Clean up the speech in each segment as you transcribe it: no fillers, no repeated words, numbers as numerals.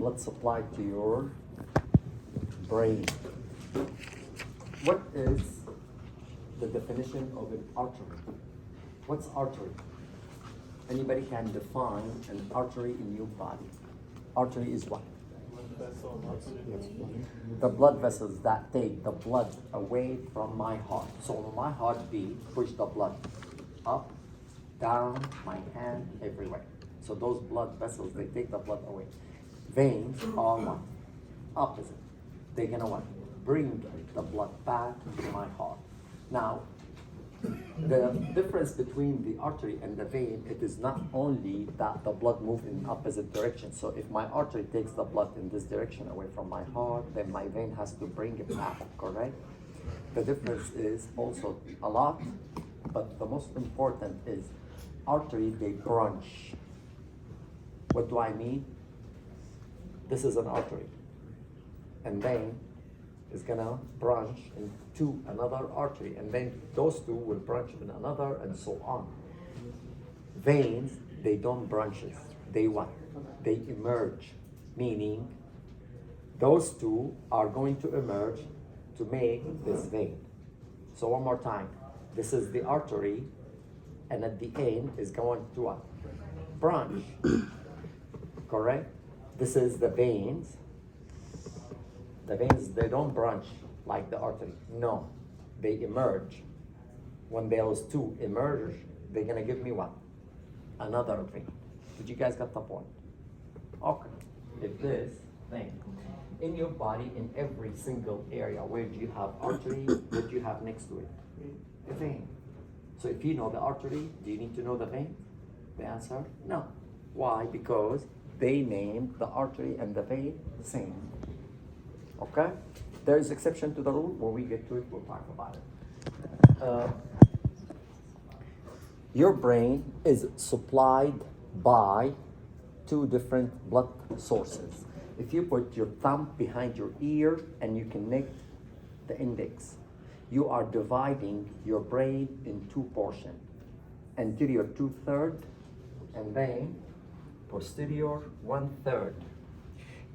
blood supply to your brain. What is the definition of an artery? What's artery? Anybody can define an artery in your body. Artery is what? The blood vessels that take the blood away from my heart. So when my heart beats, push the blood up, down, my hand, everywhere. So those blood vessels, they take the blood away. Veins are what? Opposite. They're gonna what? Bring the blood back to my heart. Now, the difference between the artery and the vein, it is not only that the blood moves in opposite direction. So if my artery takes the blood in this direction away from my heart, then my vein has to bring it back, correct? The difference is also a lot, but the most important is artery, they branch. What do I mean? This is an artery, and vein is gonna branch into another artery, and then those two will branch in another, and so on. Veins, they don't branches. They what? They emerge, meaning those two are going to emerge to make this vein. So one more time. This is the artery, and at the end is going to what? Branch. Correct? This is the veins. The veins, they don't branch like the artery. No, they emerge. When those two emerge, they're gonna give me what? Another vein. Did you guys get the point? Okay. If this thing in your body, in every single area, where do you have artery? What do you have next to it? A vein. So if you know the artery, do you need to know the vein? The answer, no. Why? Because they named the artery and the vein the same. Okay? There is exception to the rule. When we get to it, we'll talk about it. Your brain is supplied by two different blood sources. If you put your thumb behind your ear and you connect the index, you are dividing your brain in two portions. Anterior 2/3 and then posterior 1/3.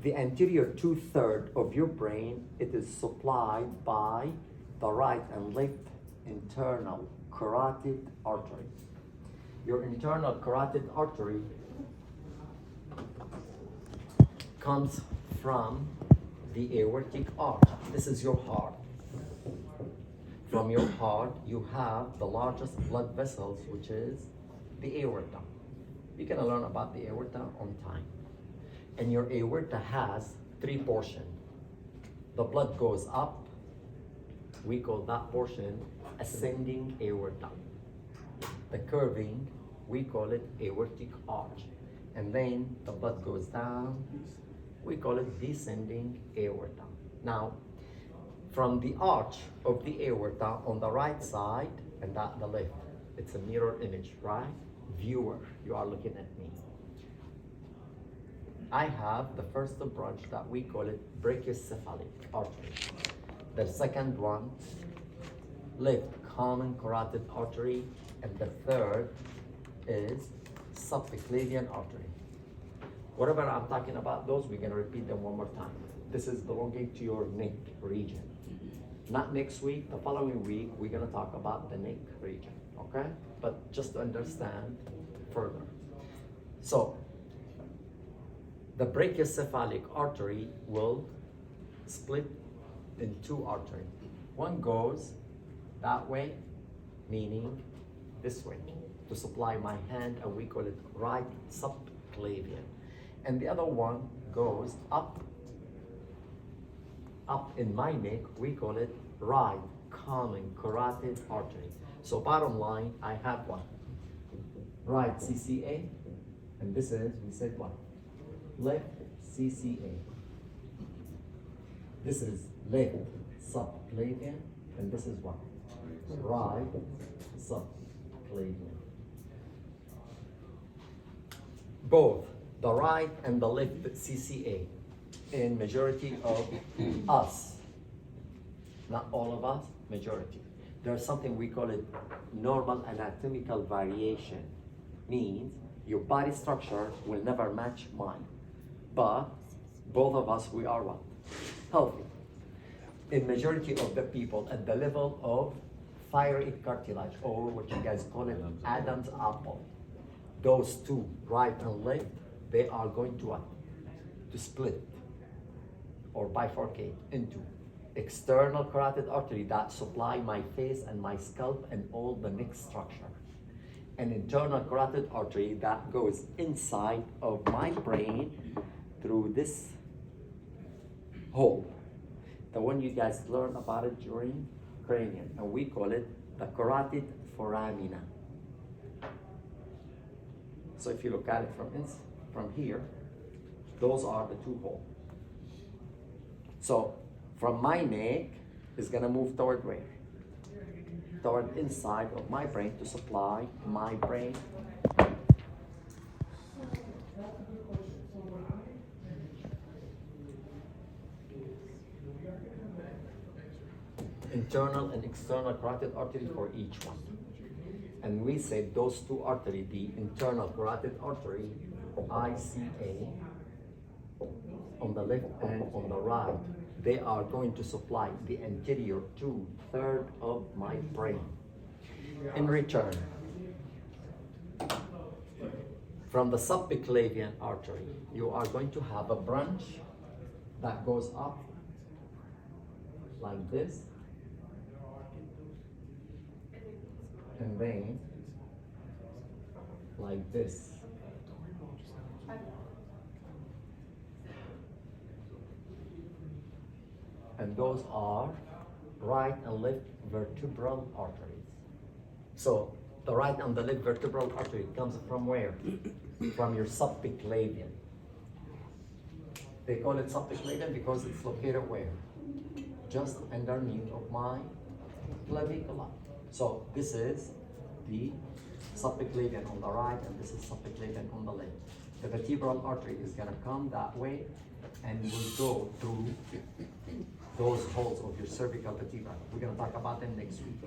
The anterior 2/3 of your brain, it is supplied by the right and left internal carotid artery. Your internal carotid artery comes from the aortic arch. This is your heart. From your heart, you have the largest blood vessels, which is the aorta. You're gonna learn about the aorta on time. And your aorta has three portions. The blood goes up. We call that portion ascending aorta. The curving, we call it aortic arch. And then the blood goes down. We call it descending aorta. Now, from the arch of the aorta on the right side and the left, it's a mirror image, right? Viewer, you are looking at me. I have the first branch that we call it brachiocephalic artery. The second one, left common carotid artery, and the third is subclavian artery. Whatever I'm talking about, those we're gonna repeat them one more time. This is belonging to your neck region. Not next week, the following week, we're gonna talk about the neck region, okay? But just to understand further. So, the brachiocephalic artery will split in two arteries. One goes that way, meaning this way, to supply my hand, and we call it right subclavian. And the other one goes up in my neck, we call it right common carotid artery. So bottom line, I have what? Right CCA, and this is, we said what? Left CCA. This is left subclavian, and this is what? Right subclavian. Both the right and the left CCA in majority of us, not all of us, majority. There's something we call it normal anatomical variation. Means your body structure will never match mine, but both of us, we are what? Healthy. In majority of the people at the level of thyroid cartilage, or what you guys call it, Adam's apple, those two, right and left, they are going to what? To split or bifurcate into external carotid artery that supply my face and my scalp and all the neck structure, and internal carotid artery that goes inside of my brain through this hole, the one you guys learned about it during cranium, and we call it the carotid foramina. So if you look at it from here, those are the two holes. So from my neck is gonna move toward where? Toward inside of my brain to supply my brain. Internal and external carotid artery for each one. And we said those two arteries, the internal carotid artery, ICA, on the left and on the right, they are going to supply the anterior 2/3 of my brain. In return, from the subclavian artery, you are going to have a branch that goes up like this, and then like this. And those are right and left vertebral arteries. So the right and the left vertebral artery comes from where? From your subclavian. They call it subclavian because it's located where? Just underneath of my clavicula. So this is the subclavian on the right, and this is subclavian on the left. The vertebral artery is gonna come that way and will go through those holes of your cervical vertebra. We're gonna talk about them next week.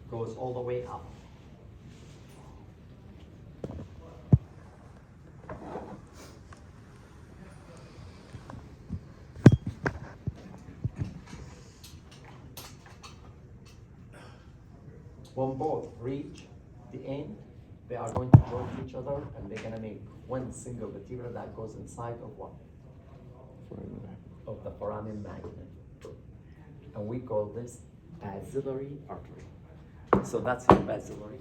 Goes all the way up. When both reach the end, they are going to join each other and they're gonna make one single vertebra that goes inside of what? Of the foramen magnum. And we call this basilar artery. So that's your basilar.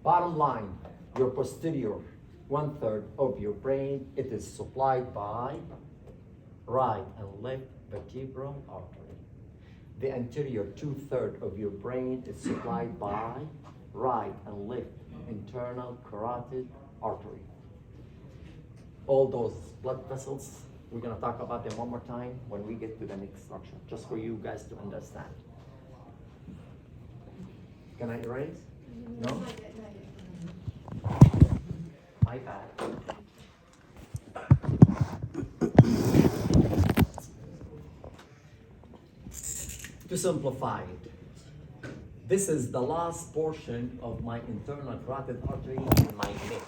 Bottom line, your posterior 1/3 of your brain, it is supplied by right and left vertebral artery. The anterior 2/3 of your brain is supplied by right and left internal carotid artery. All those blood vessels, we're gonna talk about them one more time when we get to the next structure, just for you guys to understand. Can I erase? No? My bad. To simplify it, this is the last portion of my internal carotid artery in my neck.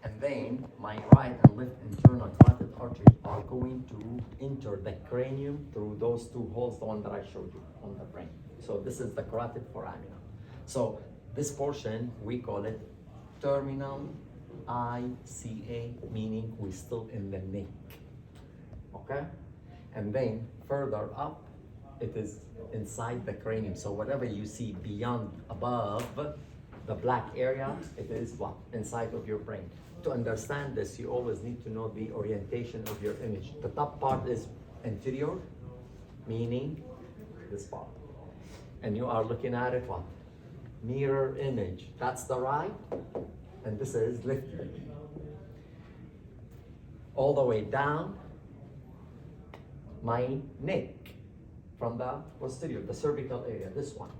And then my right and left internal carotid arteries are going to enter the cranium through those two holes, the one that I showed you on the brain. So this is the carotid foramina. So this portion, we call it terminal ICA, meaning we're still in the neck. Okay? And then further up, it is inside the cranium. So whatever you see beyond, above the black area, it is what? Inside of your brain. To understand this, you always need to know the orientation of your image. The top part is anterior, meaning this part. And you are looking at it what? Mirror image. That's the right, and this is left. All the way down my neck. From the posterior, the cervical area, this one.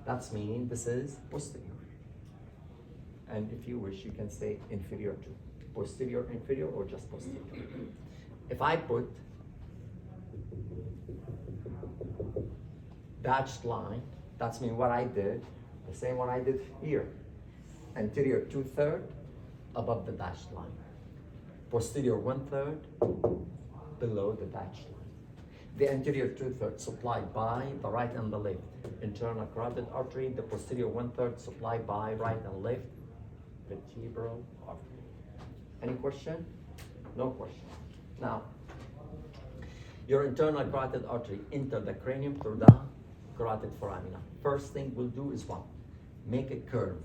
That's meaning this is posterior. And if you wish, you can say inferior too. Posterior, inferior, or just posterior. If I put dashed line, that's mean what I did, the same one I did here. Anterior 2/3 above the dashed line. Posterior 1/3 below the dashed line. The anterior 2/3 supplied by the right and the left internal carotid artery. The posterior 1/3 supplied by right and left vertebral artery. Any question? No question. Now, your internal carotid artery enter the cranium through the carotid foramina. First thing we'll do is what? Make a curve.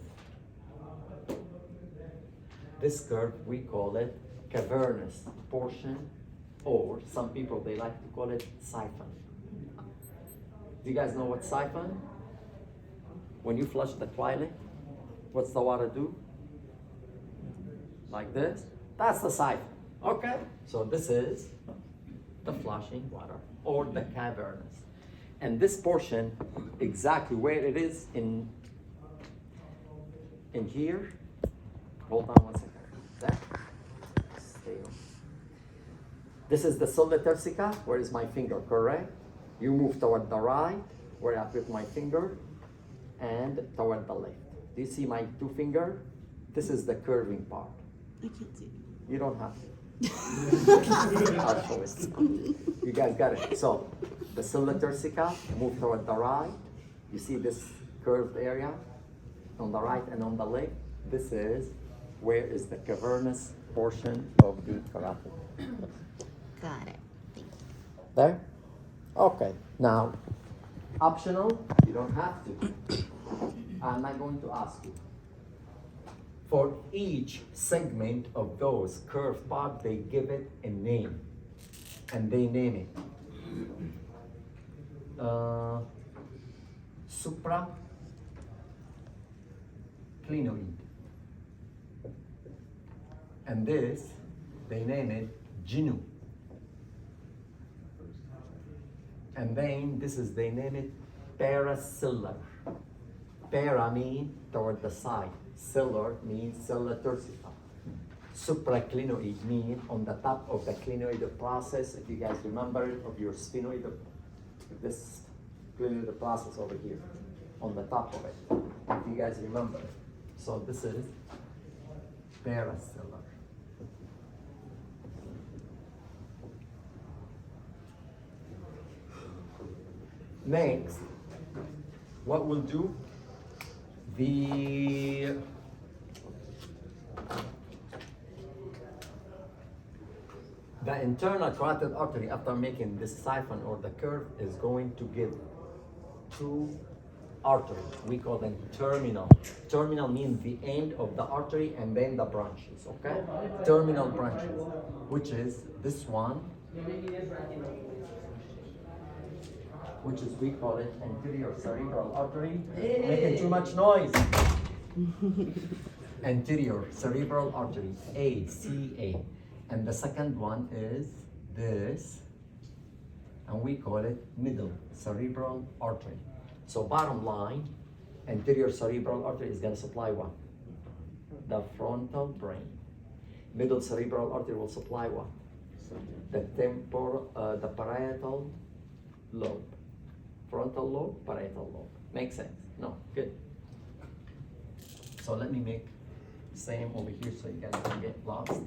This curve, we call it cavernous portion, or some people, they like to call it siphon. Do you guys know what siphon? When you flush the toilet, what's the water do? Like this? That's the siphon. Okay? So this is the flushing water, or the cavernous. And this portion, exactly where it is in here, hold on one second. There. Stay on. This is the sola tersica. Where is my finger? Correct? You move toward the right, where I put my finger, and toward the left. Do you see my two fingers? This is the curving part. I can't see. You don't have to. I'll show it. You guys got it. So, the sola tersica, move toward the right. You see this curved area on the right and on the left? This is where is the cavernous portion of the carotid. Got it. Thank you. There? Okay. Now, optional, you don't have to. I'm not going to ask you. For each segment of those curved part, they give it a name. And they name it supraclinoid. And this, they name it genu. And then this is, they name it paracillar. Para mean toward the side. Cillar means sola tersica. Supraclinoid mean on the top of the clinoid process. If you guys remember it, of your sphenoid, this clinoid process over here, on the top of it. If you guys remember it. So this is paracillar. Next, what we'll do, the internal carotid artery, after making this siphon or the curve, is going to give two arteries. We call them terminal. Terminal means the end of the artery and then the branches, okay? Terminal branches, which is this one, which is, we call it anterior cerebral artery. Making too much noise. Anterior cerebral artery, ACA. And the second one is this, and we call it middle cerebral artery. So bottom line, anterior cerebral artery is going to supply what? The frontal brain. Middle cerebral artery will supply what? The parietal lobe. Frontal lobe, parietal lobe. Makes sense? No? Good. So let me make same over here so you guys don't get lost.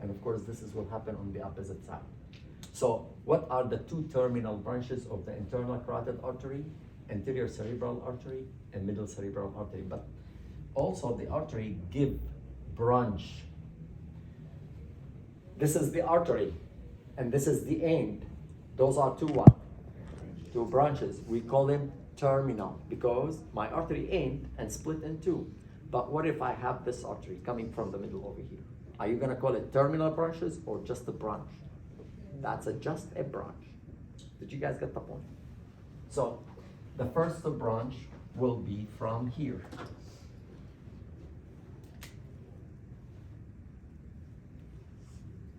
And of course, this is what happen on the opposite side. So what are the two terminal branches of the internal carotid artery? Anterior cerebral artery and middle cerebral artery. But also the artery give branch. This is the artery and this is the end. Those are two what? Two branches. We call them terminal because my artery end and split in two. But what if I have this artery coming from the middle over here? Are you gonna call it terminal branches or just a branch? That's just a branch. Did you guys get the point? So the first branch will be from here.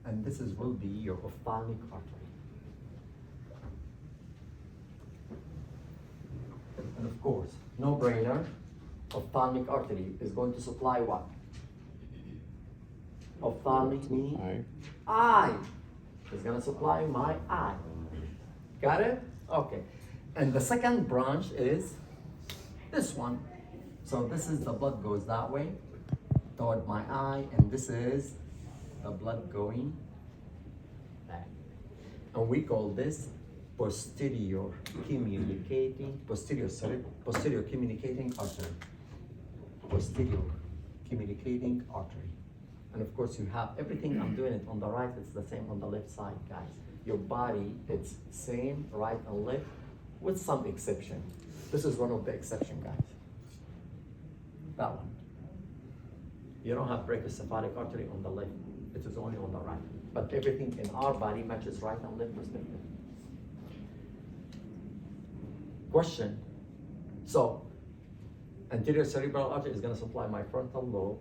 And this will be your ophthalmic artery. And of course, no brainer, ophthalmic artery is going to supply what? Ophthalmic means eye. It's gonna supply my eye. Got it? Okay. And the second branch is this one. So this is the blood goes that way toward my eye, and this is the blood going back. And we call this posterior communicating artery. Posterior communicating artery. And of course you have everything, I'm doing it on the right, it's the same on the left side, guys. Your body, it's same right and left with some exception. This is one of the exception, guys. That one. You don't have brachiocephalic artery on the left. It is only on the right. But everything in our body matches right and left perspective. Question. So, anterior cerebral artery is going to supply my frontal lobe.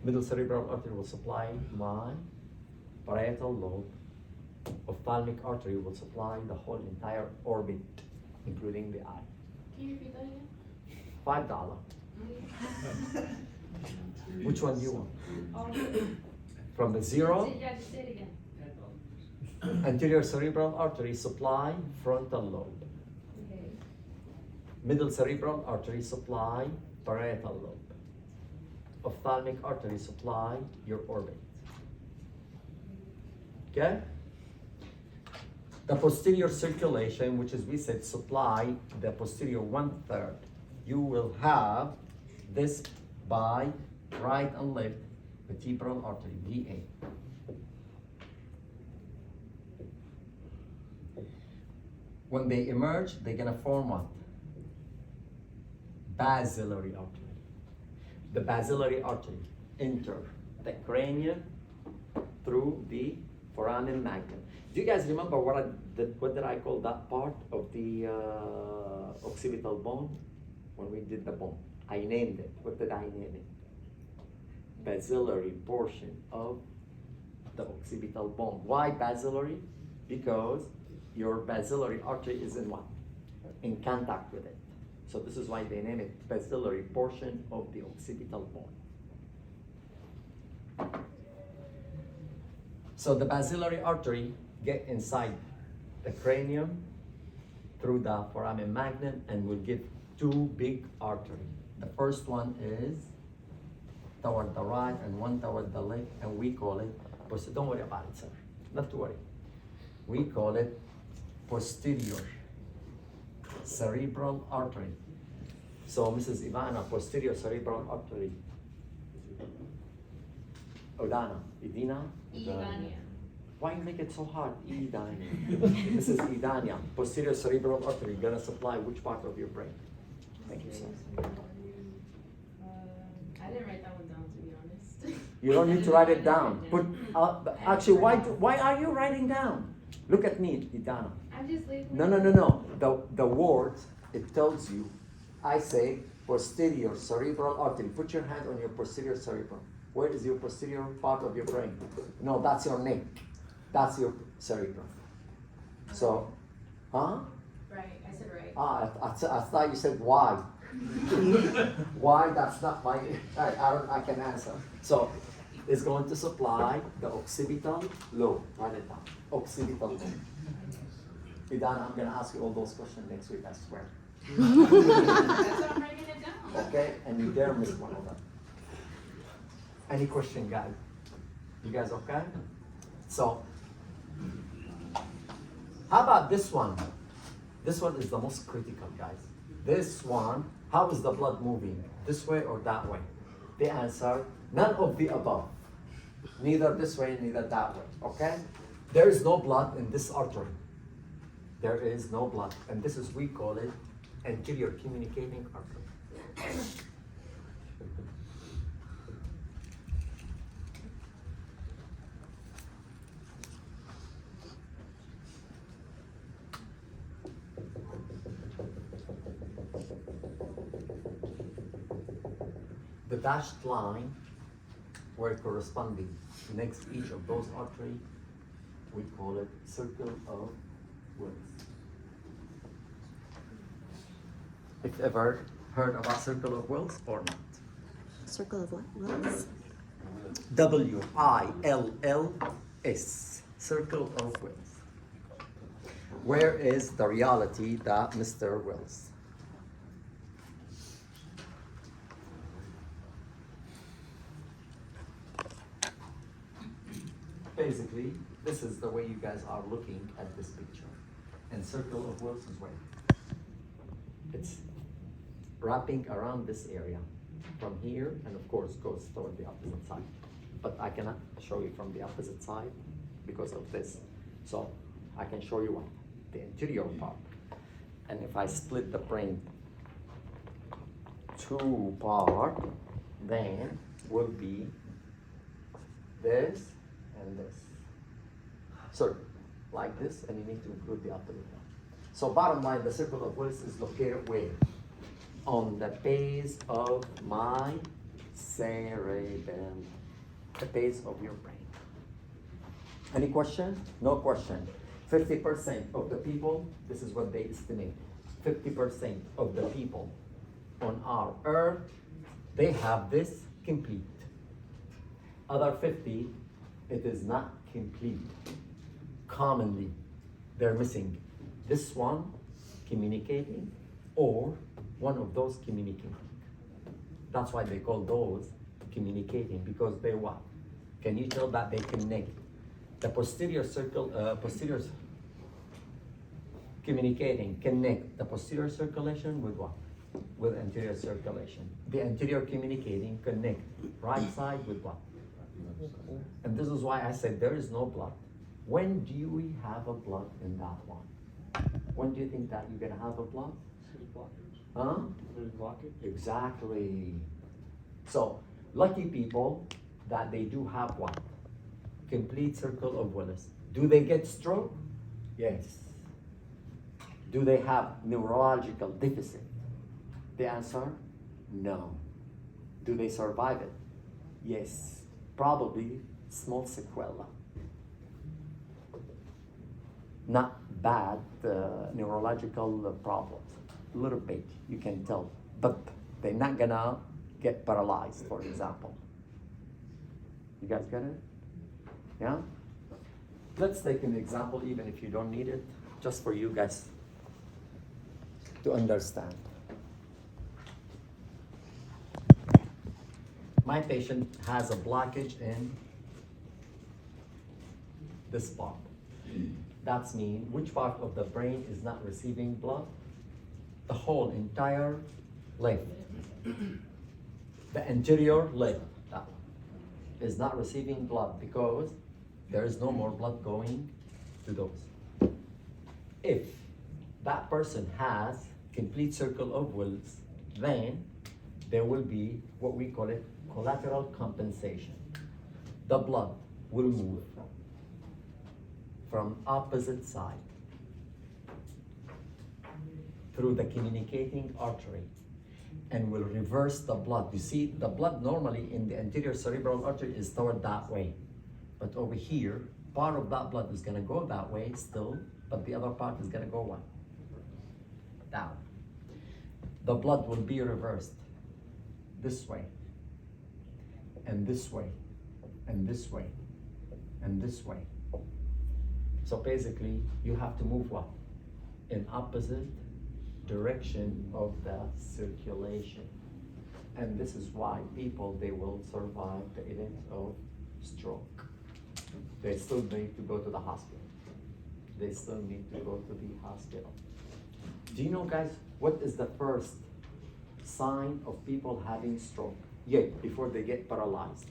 Middle cerebral artery will supply my parietal lobe. Ophthalmic artery will supply the whole entire orbit, including the eye. Can you repeat that again? $5. Which one do you want? Oh, From the zero, yeah, just say it again. anterior cerebral artery supply frontal lobe. Okay. Middle cerebral artery supply parietal lobe. Ophthalmic artery supply your orbit. Okay? The posterior circulation, which is we said supply the posterior 1/3. You will have this by right and left vertebral artery, VA. When they emerge, they're gonna form what? Basilar artery. The basilar artery enter the cranium through the foramen magnum. Do you guys remember what did I call that part of the occipital bone? When we did the bone, I named it. What did I name it? Basilar portion of the occipital bone. Why basilar? Because your basilar artery is in what? In contact with it. So this is why they name it basilar portion of the occipital bone. So the basilar artery get inside the cranium through the foramen magnum and will give two big arteries. The first one is toward the right and one toward the left, and we call it, don't worry about it, sir, not to worry. We call it posterior cerebral artery. So Mrs. Ivana, posterior cerebral artery. Odana, Edina? Idania. Why you make it so hard? Edania. This is Edania. Posterior cerebral artery gonna supply which part of your brain? Thank you, sir. I didn't write that one down, to be honest. You don't need to write it down. Put actually, why are you writing down? Look at me, Idana. I'm just leaving. No. The word, it tells you. I say posterior cerebral artery. Put your hand on your posterior cerebral. Where is your posterior part of your brain? No, that's your neck. That's your cerebrum. So, huh? Right, I said right. I thought you said why. Why? That's not my. I can answer. So, it's going to supply the occipital lobe. Write it down. Occipital lobe. Idan, I'm gonna ask you all those questions next week. I swear. That's why I'm writing it down. Okay, and you dare miss one of them. Any question, guys? You guys okay? So, how about this one? This one is the most critical, guys. This one, how is the blood moving? This way or that way? The answer, none of the above. Neither this way, neither that way, okay? There is no blood in this artery. There is no blood, and this is, we call it anterior communicating artery. The dashed line where corresponding next each of those arteries, we call it circle of Willis. If ever heard about circle of Willis or not? Circle of what? Willis? WILLS. Circle of Wills. Where is the reality that Mr. Wills? Basically, this is the way you guys are looking at this picture. And Circle of Wills is where? It's wrapping around this area from here, and of course goes toward the opposite side. But I cannot show you from the opposite side because of this. So I can show you what? The interior part. And if I split the brain two part, then will be this and this. So like this, and you need to include the opposite one. So bottom line, the Circle of Wills is located where? On the base of my cerebellum, the base of your brain. Any question? No question. 50% of the people, this is what they estimate, 50% of the people on our earth, they have this complete. Other 50, it is not complete. Commonly, they're missing this one communicating or one of those communicating. That's why they call those communicating, because they what? Can you tell that they connect? The posterior communicating, connect the posterior circulation with what? With anterior circulation. The anterior communicating, connect right side with what? And this is why I said there is no blood. When do we have a blood in that one? When do you think that you're gonna have a blood? Huh? Exactly. So, lucky people that they do have what? Complete Circle of Willis. Do they get stroke? Yes. Do they have neurological deficit? The answer, no. Do they survive it? Yes. Probably small sequela. Not bad neurological problems. A little bit, you can tell. But they're not gonna get paralyzed, for example. You guys get it? Yeah? Let's take an example, even if you don't need it, just for you guys to understand. My patient has a blockage in this part. That's mean which part of the brain is not receiving blood? The whole entire left. The anterior left, that one, is not receiving blood because there is no more blood going to those. If that person has complete Circle of Wills, then there will be what we call it collateral compensation. The blood will move from opposite side through the communicating artery and will reverse the blood. You see, the blood normally in the anterior cerebral artery is toward that way. But over here, part of that blood is gonna go that way still, but the other part is gonna go what? Down. The blood will be reversed this way, and this way, and this way, and this way. So basically, you have to move what? In opposite direction of the circulation. And this is why people, they will survive the event of stroke. They still need to go to the hospital. They still need to go to the hospital. Do you know, guys, what is the first sign of people having stroke? Yet, before they get paralyzed.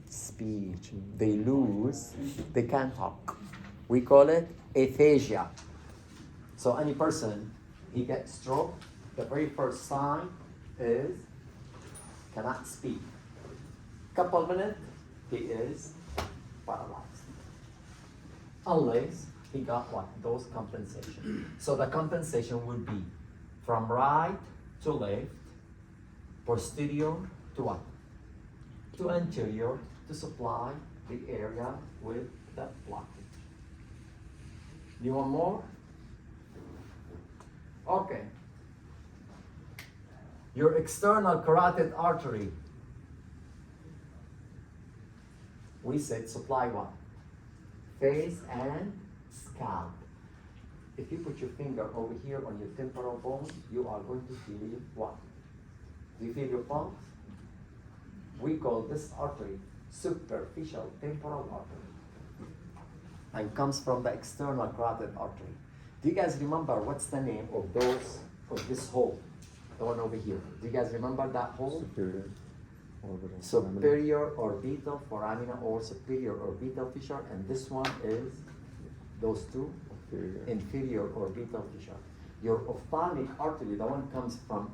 Speech. They lose, they can't talk. We call it aphasia. So any person, he gets stroke, the very first sign is cannot speak. Couple minutes, he is paralyzed. Unless he got what? Those compensation. So the compensation would be from right to left, posterior to what? To anterior, to supply the area with the blockage. You want more? Okay. Your external carotid artery We said supply what? Face and scalp. If you put your finger over here on your temporal bone, you are going to feel what? Do you feel your pulse? We call this artery superficial temporal artery, and comes from the external carotid artery. Do you guys remember what's the name of this hole? The one over here. Do you guys remember that hole? Superior orbital foramina or superior orbital fissure, and this one is those two inferior orbital fissure. Your ophthalmic artery, the one comes from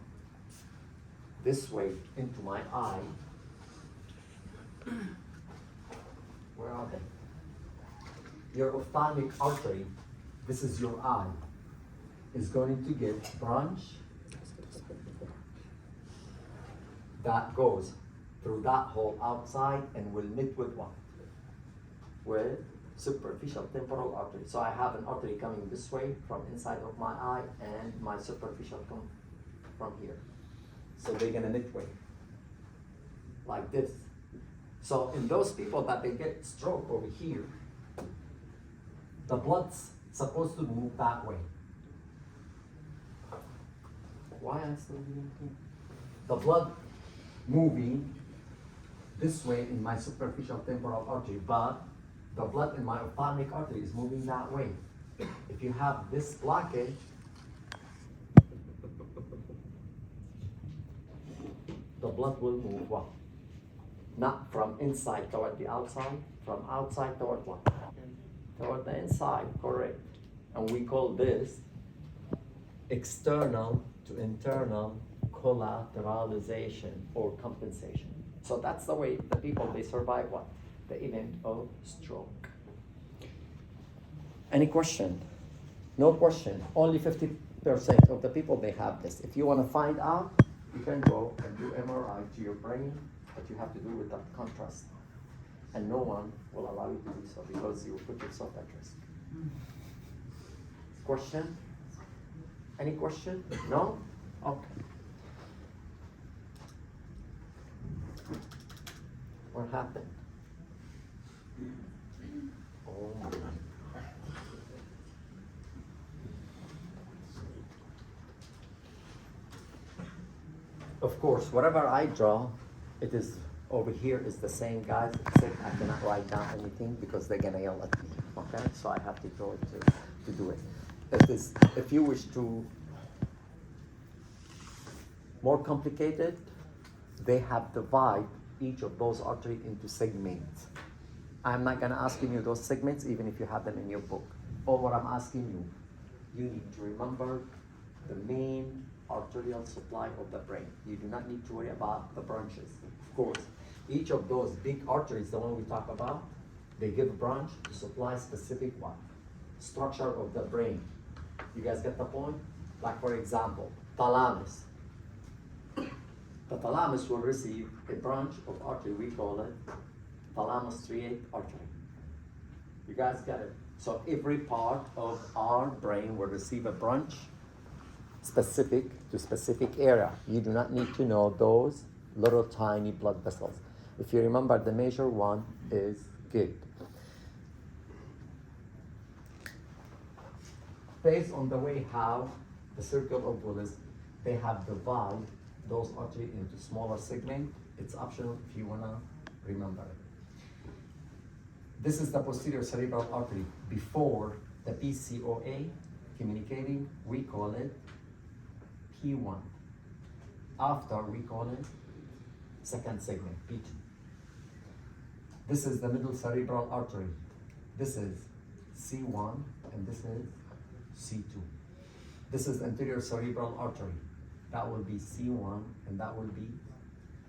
this way into my eye. Where are they? Your ophthalmic artery, this is your eye, is going to get branch that goes through that hole outside and will meet with what? With superficial temporal artery. So I have an artery coming this way from inside of my eye, and my superficial come from here. So they're gonna midway, like this. So in those people that they get stroke over here, the blood's supposed to move that way. Why am I still doing here? The blood moving this way in my superficial temporal artery, but the blood in my ophthalmic artery is moving that way. If you have this blockage, the blood will move what? Not from inside toward the outside, from outside toward what? Toward the inside, correct. And we call this external to internal collateralization or compensation. So that's the way the people, they survive what? The event of stroke. Any question? No question. Only 50% of the people, they have this. If you want to find out, you can go and do MRI to your brain, but you have to do with that contrast. And no one will allow you to do so because you will put yourself at risk. Question? Any question? No? Okay. What happened? Oh my. Of course, whatever I draw, it is over here is the same, guys, except I cannot write down anything because they're gonna yell at me. Okay, so I have to draw it to do it. If you wish to more complicated, they have divided each of those arteries into segments. I'm not gonna ask you those segments even if you have them in your book. All what I'm asking you need to remember the main arterial supply of the brain. You do not need to worry about the branches. Of course, each of those big arteries, the one we talk about, they give a branch to supply specific what? Structure of the brain. You guys get the point? Like for example, thalamus. The thalamus will receive a branch of artery, we call it thalamus striate artery. You guys get it? So every part of our brain will receive a branch specific to specific area. You do not need to know those little tiny blood vessels. If you remember, the major one is good. Based on the way how the circle of Willis, they have divided those arteries into smaller segments. It's optional if you wanna remember it. This is the posterior cerebral artery. Before the PCOA communicating, we call it P1. After, we call it second segment, P2. This is the middle cerebral artery. This is C1 and this is C2. This is anterior cerebral artery. That will be C1 and that will be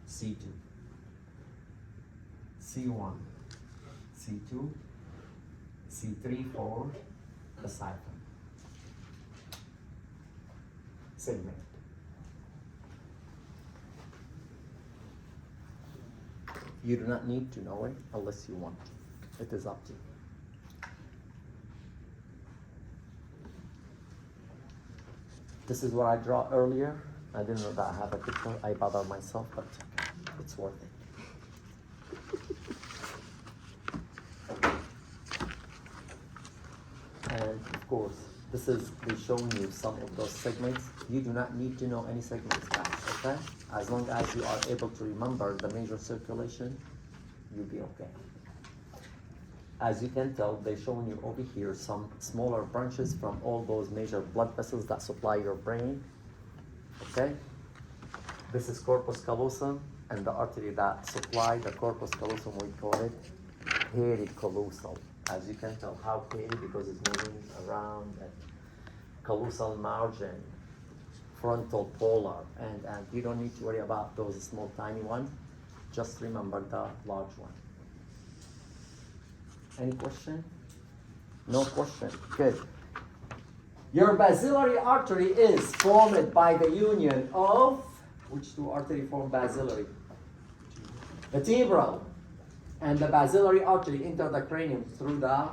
C2. C1, C2, C3 for the siphon segment. You do not need to know it unless you want. It is up to you. This is what I draw earlier. I didn't know that I have a picture. I bother myself, but it's worth it. course, this is me showing you some of those segments. You do not need to know any segments, guys, okay? As long as you are able to remember the major circulation, you'll be okay. As you can tell, they're showing you over here some smaller branches from all those major blood vessels that supply your brain, okay? This is corpus callosum, and the artery that supply the corpus callosum, we call it pericallosal. As you can tell, how peri, because it's moving around the callosal margin, frontal polar, and you don't need to worry about those small tiny ones. Just remember the large one. Any question? No question. Good. Your basilar artery is formed by the union of which two arteries form basilar? Vertebral. And the basilar artery enter the cranium through the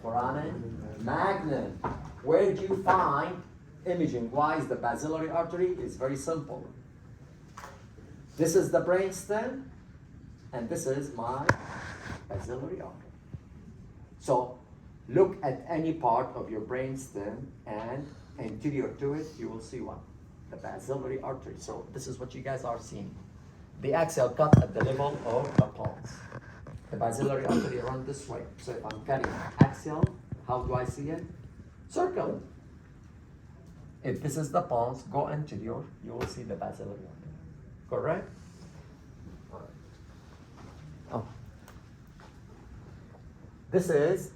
foramen magnum. Where do you find imaging wise the basilar artery? Is very simple. This is the brainstem, and this is my basilar artery. So look at any part of your brainstem and anterior to it, you will see what? The basilar artery. So this is what you guys are seeing. The axial cut at the level of the pons. The basilar artery runs this way. So if I'm cutting axial, how do I see it? Circle. If this is the pons, go anterior, you will see the basilar artery. Correct? Oh. This is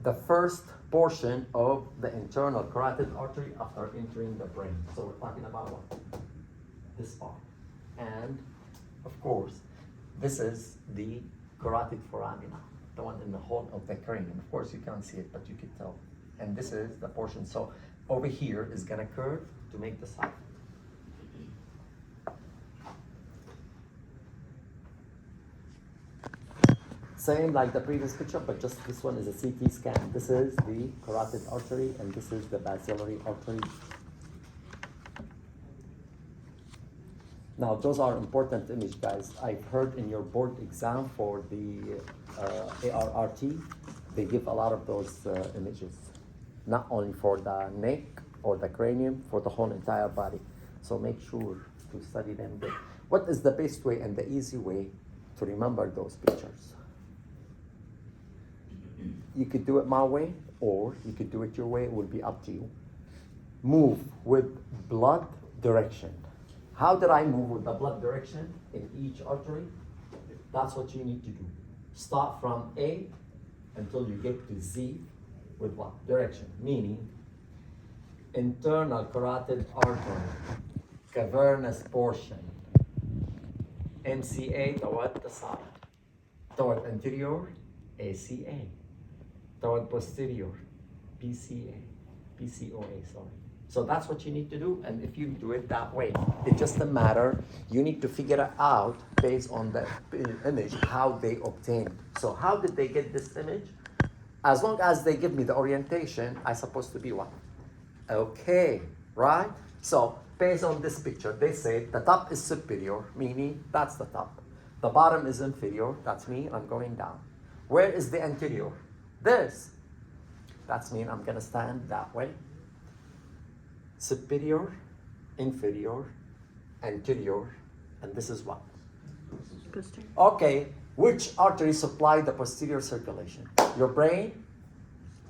the first portion of the internal carotid artery after entering the brain. So we're talking about what? This part. And of course, this is the carotid foramina, the one in the whole of the cranium. Of course, you can't see it, but you can tell. And this is the portion. So over here is gonna curve to make the side. Same like the previous picture, but just this one is a CT scan. This is the carotid artery, and this is the basilar artery. Now, those are important images, guys. I've heard in your board exam for the ARRT, they give a lot of those images, not only for the neck or the cranium, for the whole entire body. So make sure to study them. What is the best way and the easy way to remember those pictures? You could do it my way, or you could do it your way. It will be up to you. Move with blood direction. How did I move with the blood direction in each artery? That's what you need to do. Start from A until you get to Z with what? Direction. Meaning, internal carotid artery, cavernous portion, MCA toward the side, toward anterior, ACA, toward posterior, PCOA, sorry. So that's what you need to do, and if you do it that way, it's just a matter, you need to figure it out based on the image, how they obtained. So how did they get this image? As long as they give me the orientation, I'm supposed to be what? Okay, right? So based on this picture, they say the top is superior, meaning that's the top. The bottom is inferior, that's me, I'm going down. Where is the anterior? This. That's mean I'm gonna stand that way. Superior, inferior, anterior, and this is what? Posterior. Okay, which artery supply the posterior circulation? Your brain?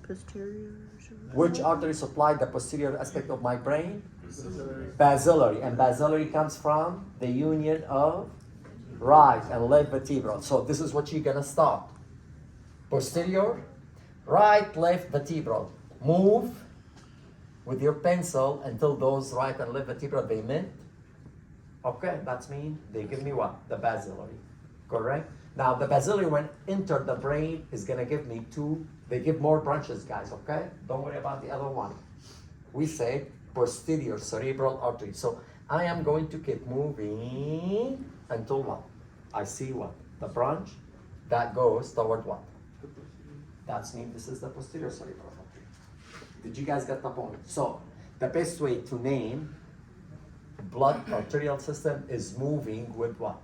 Posterior. Which artery supply the posterior aspect of my brain? Basilar. And basilar comes from the union of right and left vertebral. So this is what you're gonna start. Posterior, right, left vertebral. Move with your pencil until those right and left vertebral they meet. Okay, that's mean they give me what? The basilar. Correct? Now the basilar when enter the brain is gonna give me two, they give more branches, guys, okay? Don't worry about the other one. We say posterior cerebral artery. So I am going to keep moving until what? I see what? The branch that goes toward what? That's mean this is the posterior cerebral artery. Did you guys get the point? So the best way to name blood arterial system is moving with what?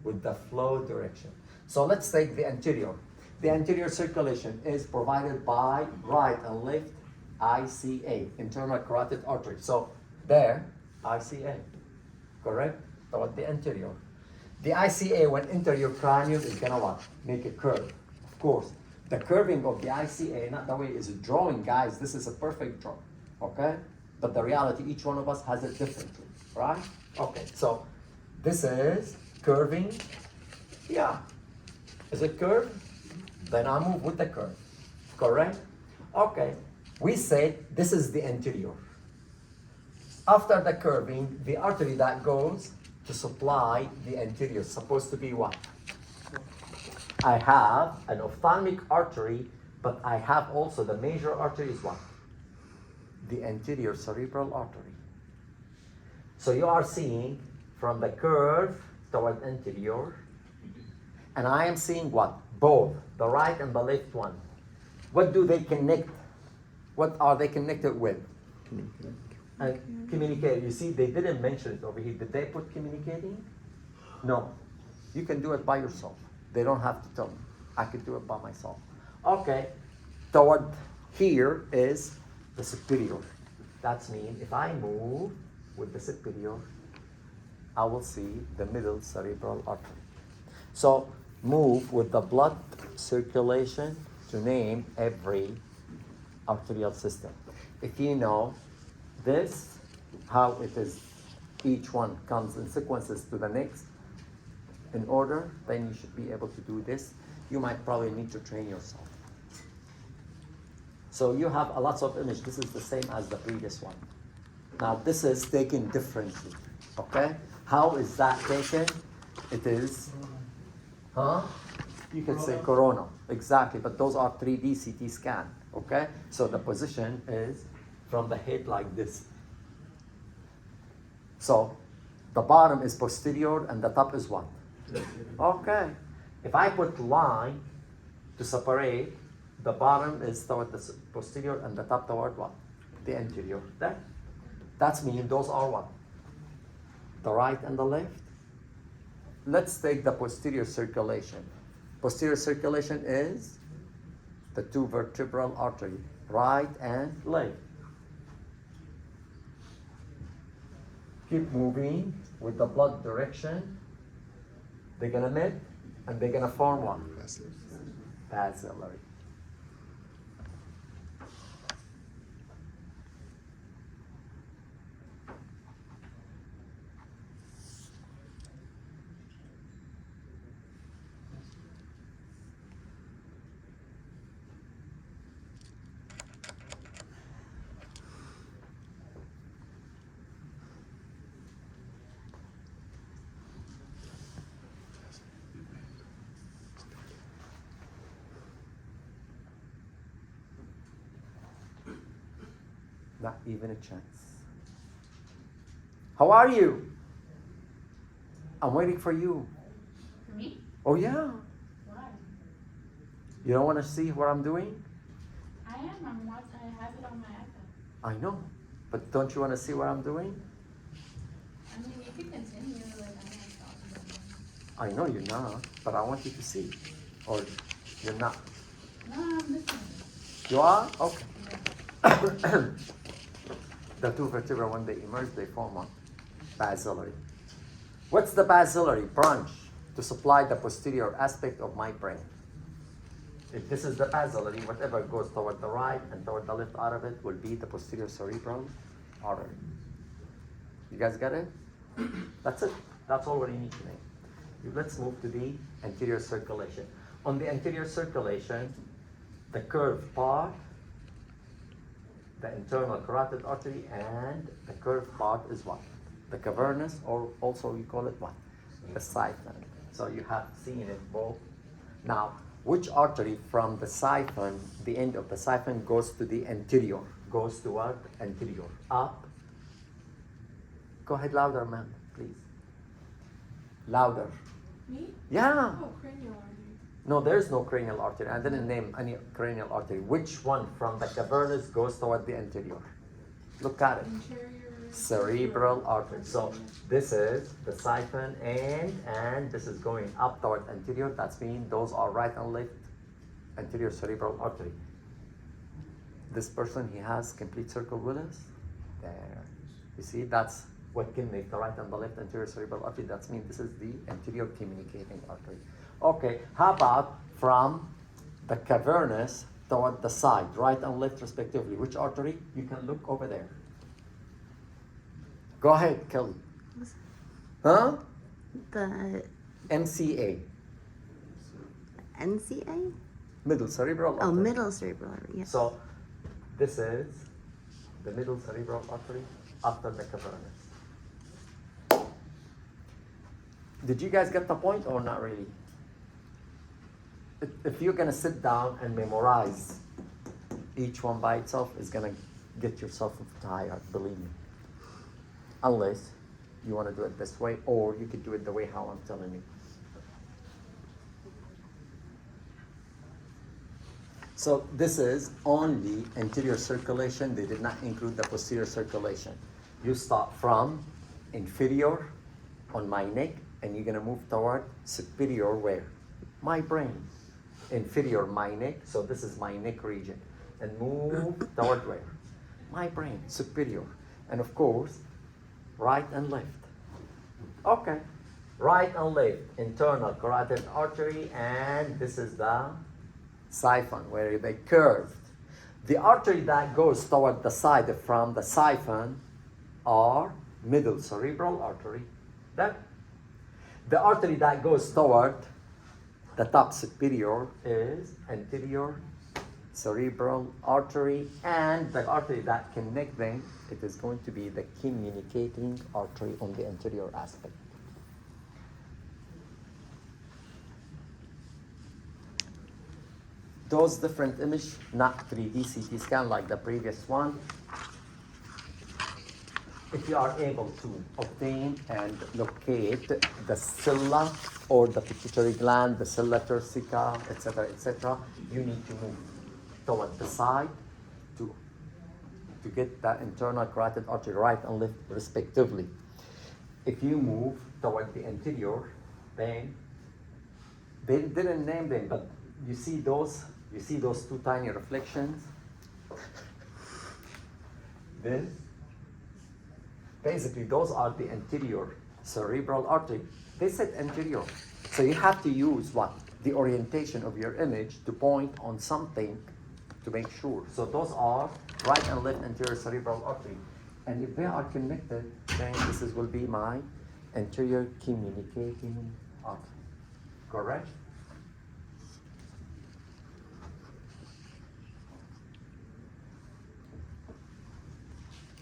With the flow direction. So let's take the anterior. The anterior circulation is provided by right and left ICA, internal carotid artery. So there, ICA, correct? Toward the anterior. The ICA, when enter your cranium, is gonna what? Make a curve, of course. The curving of the ICA, not the way it's drawing, guys. This is a perfect draw, okay? But the reality, each one of us has it differently, right? Okay, so this is curving. Yeah. Is it curved? Then I move with the curve, correct? Okay, we said this is the anterior. After the curving, the artery that goes to supply the anterior is supposed to be what? I have an ophthalmic artery, but I have also the major artery is what? The anterior cerebral artery. So you are seeing from the curve toward anterior, and I am seeing what? Both, the right and the left one. What do they connect? What are they connected with? Communicate. You see, they didn't mention it over here. Did they put communicating? No. You can do it by yourself. They don't have to tell me. I could do it by myself. Okay. Toward here is the superior. That's mean if I move with the superior, I will see the middle cerebral artery. So move with the blood circulation to name every arterial system. If you know this, how it is, each one comes in sequences to the next in order, then you should be able to do this. You might probably need to train yourself. So you have a lots of image. This is the same as the previous one. Now this is taken differently, okay? How is that taken? It is, you could say corona, exactly, but those are 3D CT scan, okay? So the position is from the head like this. So the bottom is posterior and the top is what? Okay. If I put line to separate, the bottom is toward the posterior and the top toward what? The anterior. That's mean those are what? The right and the left. Let's take the posterior circulation. Posterior circulation is the two vertebral artery, right and left. Keep moving with the blood direction. They're gonna meet and they're gonna form one. Basilar. Not even a chance. How are you? I'm waiting for you. For me? Oh yeah. Why? You don't want to see what I'm doing? I am. I'm watching. I have it on my iPad. I know. But don't you want to see what I'm doing? I mean, you can continue. Like, I'm not talking about I know you're not, but I want you to see. Or you're not. No, I'm listening. You are? Okay. Yeah. The two vertebrae, when they emerge, they form one. Basilar. What's the basilar branch to supply the posterior aspect of my brain? If this is the basilar, whatever goes toward the right and toward the left out of it will be the posterior cerebral artery. You guys got it? That's it. That's all we need to know. Let's move to the anterior circulation. On the anterior circulation, the curved part, the internal carotid artery, and the curved part is what? The cavernous, or also you call it what? The siphon. So you have seen it both. Now, which artery from the siphon, the end of the siphon, goes to the anterior? Goes to what? Anterior. Up. Go ahead louder, man, please. Louder. Me? Yeah. Oh, cranial artery. No, there's no cranial artery. I didn't name any cranial artery. Which one from the cavernous goes toward the anterior? Look at it. Interior. Cerebral artery. So this is the siphon and this is going up toward anterior. That's mean those are right and left anterior cerebral artery. This person, he has complete circle Willis. There. You see, that's what can make the right and the left anterior cerebral artery. That means this is the anterior communicating artery. Okay, how about from the cavernous toward the side, right and left respectively? Which artery? You can look over there. Go ahead, Kelly. Huh? The MCA. NCA? Middle cerebral artery. Oh, middle cerebral artery. Yes. So this is the middle cerebral artery after the cavernous. Did you guys get the point or not really? If you're gonna sit down and memorize each one by itself, it's gonna get yourself tired, believe me. Unless you wanna do it this way, or you could do it the way how I'm telling you. So this is only anterior circulation. They did not include the posterior circulation. You start from inferior on my neck, and you're gonna move toward superior where? My brain. Inferior, my neck, so this is my neck region. And move toward where? My brain, superior. And of course, right and left. Okay, right and left, internal carotid artery, and this is the siphon where they curved. The artery that goes toward the side from the siphon are middle cerebral artery. That the artery that goes toward the top superior is anterior cerebral artery, and the artery that connects them, it is going to be the communicating artery on the anterior aspect. Those different image, not 3D CT scan like the previous one. If you are able to obtain and locate the cilia or the pituitary gland, the cilia turcica, etc., you need to move toward the side to get the internal carotid artery right and left respectively. If you move toward the anterior, then they didn't name them, but you see those two tiny reflections. This. Basically, those are the anterior cerebral artery. They said anterior. So you have to use what? The orientation of your image to point on something to make sure. So those are right and left anterior cerebral artery. And if they are connected, then this will be my anterior communicating artery. Correct?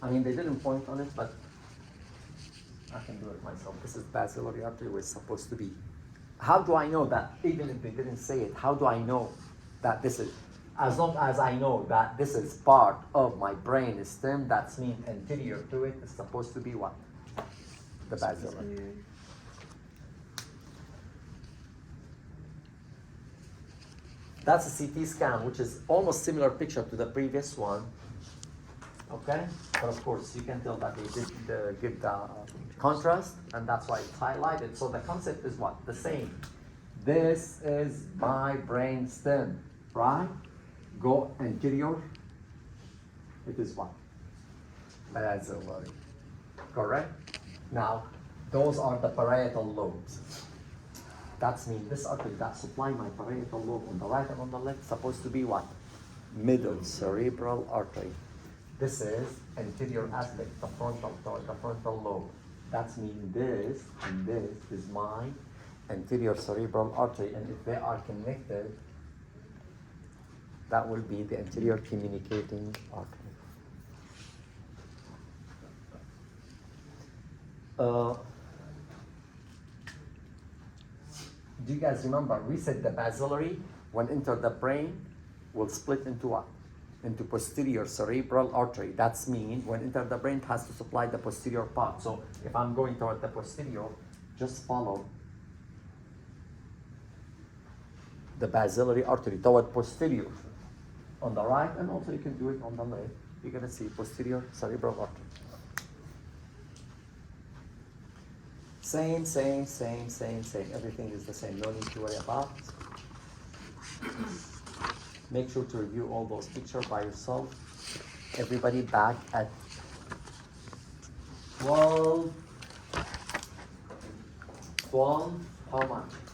I mean, they didn't point on it, but I can do it myself. This is basilar artery where it's supposed to be. How do I know that? Even if they didn't say it, how do I know that this is? As long as I know that this is part of my brain stem, that means anterior to it is supposed to be what? The basilar. That's a CT scan, which is almost similar picture to the previous one. Okay, but of course you can tell that they did give the contrast, and that's why it's highlighted. So the concept is what? The same. This is my brain stem, right? Go anterior. It is what? Basilar. Correct? Now, those are the parietal lobes. That means this artery that supply my parietal lobe on the right and on the left supposed to be what? Middle cerebral artery. This is anterior aspect, the frontal lobe. That means this and this is my anterior cerebral artery, and if they are connected, that will be the anterior communicating artery. Do you guys remember? We said the basilarity, when enter the brain, will split into what? Into posterior cerebral artery. That's mean when enter the brain, it has to supply the posterior part. So if I'm going toward the posterior, just follow the basilarity artery toward posterior on the right, and also you can do it on the left. You're gonna see posterior cerebral artery. Same. Everything is the same. No need to worry about. Make sure to review all those pictures by yourself. Everybody back at 12, how much?